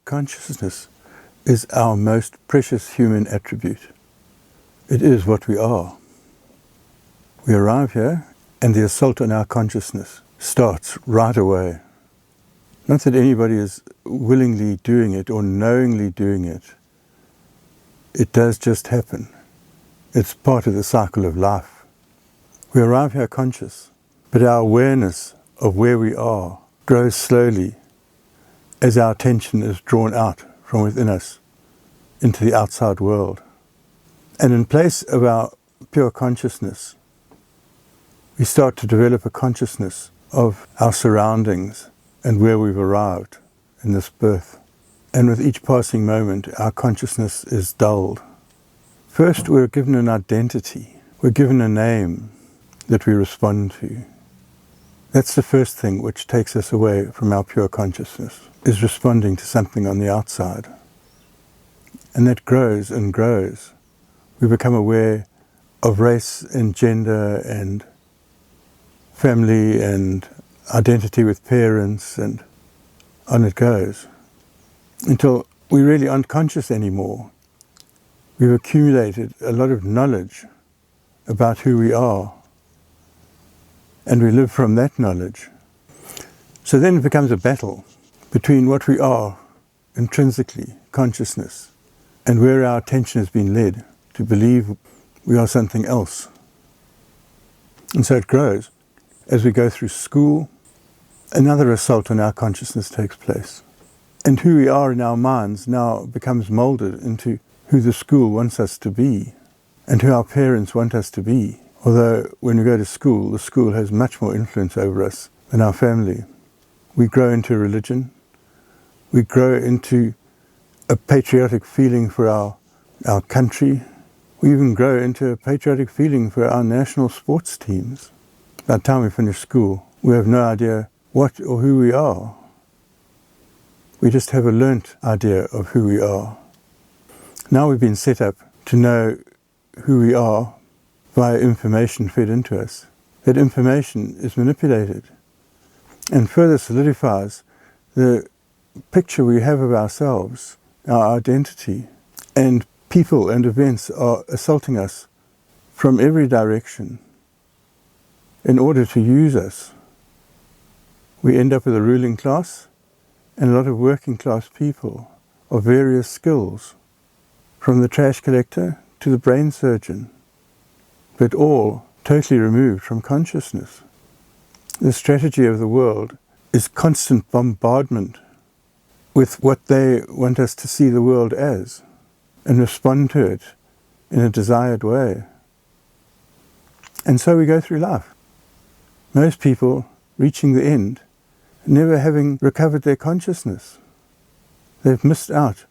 consciousness is our most precious human attribute. It is what we are. We arrive here and the assault on our consciousness starts right away. Not that anybody is willingly doing it or knowingly doing it. It does just happen. It's part of the cycle of life. We arrive here conscious, but our awareness of where we are grows slowly as our attention is drawn out from within us into the outside world. And in place of our pure consciousness, we start to develop a consciousness of our surroundings and where we've arrived in this birth. And with each passing moment, our consciousness is dulled. First, we're given an identity. We're given a name that we respond to. That's the first thing which takes us away from our pure consciousness, is responding to something on the outside. And that grows and grows. We become aware of race and gender and family and identity with parents, and on it goes. Until we really aren't conscious anymore. We've accumulated a lot of knowledge about who we are, and we live from that knowledge. So then it becomes a battle between what we are intrinsically, consciousness, and where our attention has been led to believe we are something else. And so it grows. As we go through school, another assault on our consciousness takes place. And who we are in our minds now becomes molded into who the school wants us to be and who our parents want us to be. Although when we go to school, the school has much more influence over us than our family. We grow into religion. We grow into a patriotic feeling for our country. We even grow into a patriotic feeling for our national sports teams. By the time we finish school, we have no idea what or who we are. We just have a learnt idea of who we are. Now we've been set up to know who we are via information fed into us. That information is manipulated and further solidifies the picture we have of ourselves, our identity, and people and events are assaulting us from every direction in order to use us. We end up with a ruling class and a lot of working class people of various skills, from the trash collector to the brain surgeon, but all totally removed from consciousness. The strategy of the world is constant bombardment with what they want us to see the world as and respond to it in a desired way. And so we go through life. Most people reaching the end, never having recovered their consciousness. They've missed out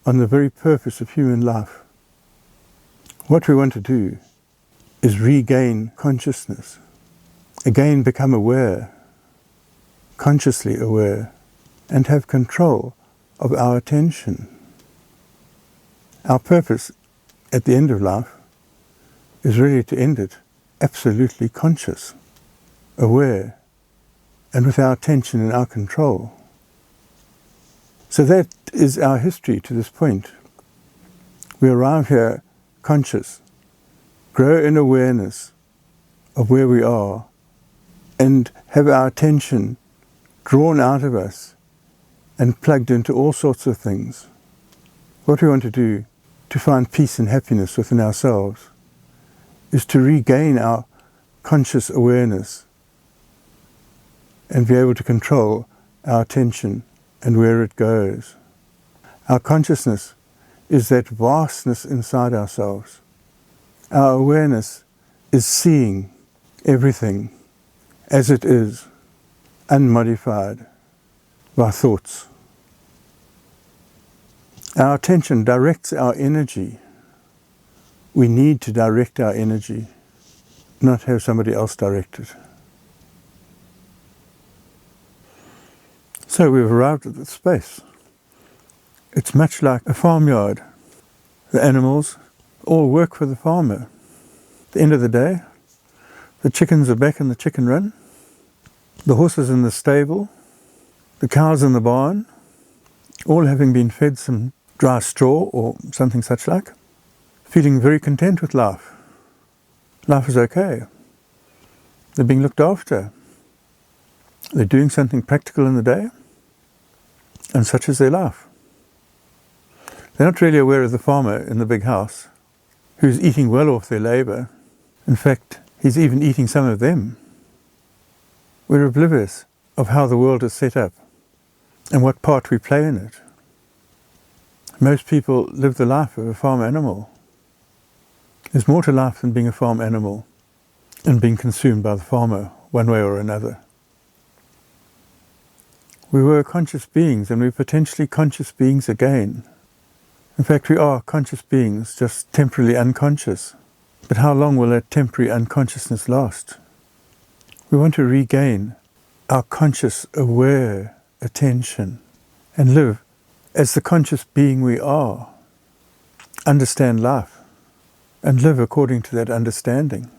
on the very purpose of human life. What we want to do is regain consciousness, again become aware, consciously aware, and have control of our attention. Our purpose at the end of life is really to end it absolutely conscious, aware, and with our attention in our control. So that is our history to this point. We arrive here conscious, grow in awareness of where we are, and have our attention drawn out of us and plugged into all sorts of things. What we want to do to find peace and happiness within ourselves is to regain our conscious awareness and be able to control our attention and where it goes. Our consciousness is that vastness inside ourselves. Our awareness is seeing everything as it is, unmodified by thoughts. Our attention directs our energy. We need to direct our energy, not have somebody else direct it. So we've arrived at this space. It's much like a farmyard. The animals all work for the farmer. At the end of the day, the chickens are back in the chicken run, the horses in the stable, the cows in the barn, all having been fed some dry straw or something such like, feeling very content with life. Life is okay. They're being looked after. They're doing something practical in the day, and such is their life. They're not really aware of the farmer in the big house, who's eating well off their labour. In fact, he's even eating some of them. We're oblivious of how the world is set up and what part we play in it. Most people live the life of a farm animal. There's more to life than being a farm animal and being consumed by the farmer one way or another. We were conscious beings, and we're potentially conscious beings again. In fact, we are conscious beings, just temporarily unconscious. But how long will that temporary unconsciousness last? We want to regain our conscious, aware attention and live as the conscious being we are. Understand life and live according to that understanding.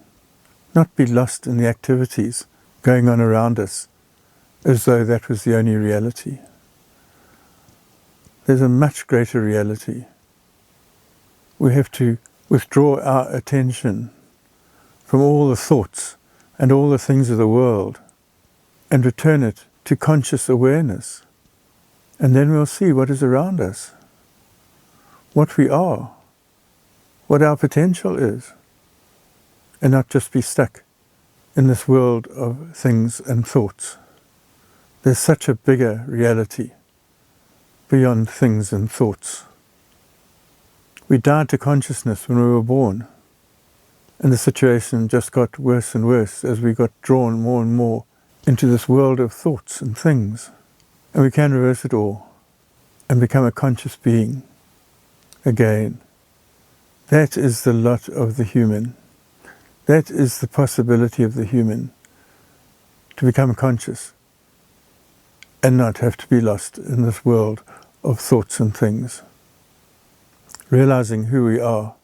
Not be lost in the activities going on around us as though that was the only reality. There's a much greater reality. We have to withdraw our attention from all the thoughts and all the things of the world and return it to conscious awareness. And then we'll see what is around us, what we are, what our potential is, and not just be stuck in this world of things and thoughts. There's such a bigger reality beyond things and thoughts. We died to consciousness when we were born, and the situation just got worse and worse as we got drawn more and more into this world of thoughts and things. And we can reverse it all and become a conscious being again. That is the lot of the human. That is the possibility of the human, to become conscious and not have to be lost in this world of thoughts and things. Realizing who we are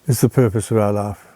is the purpose of our life.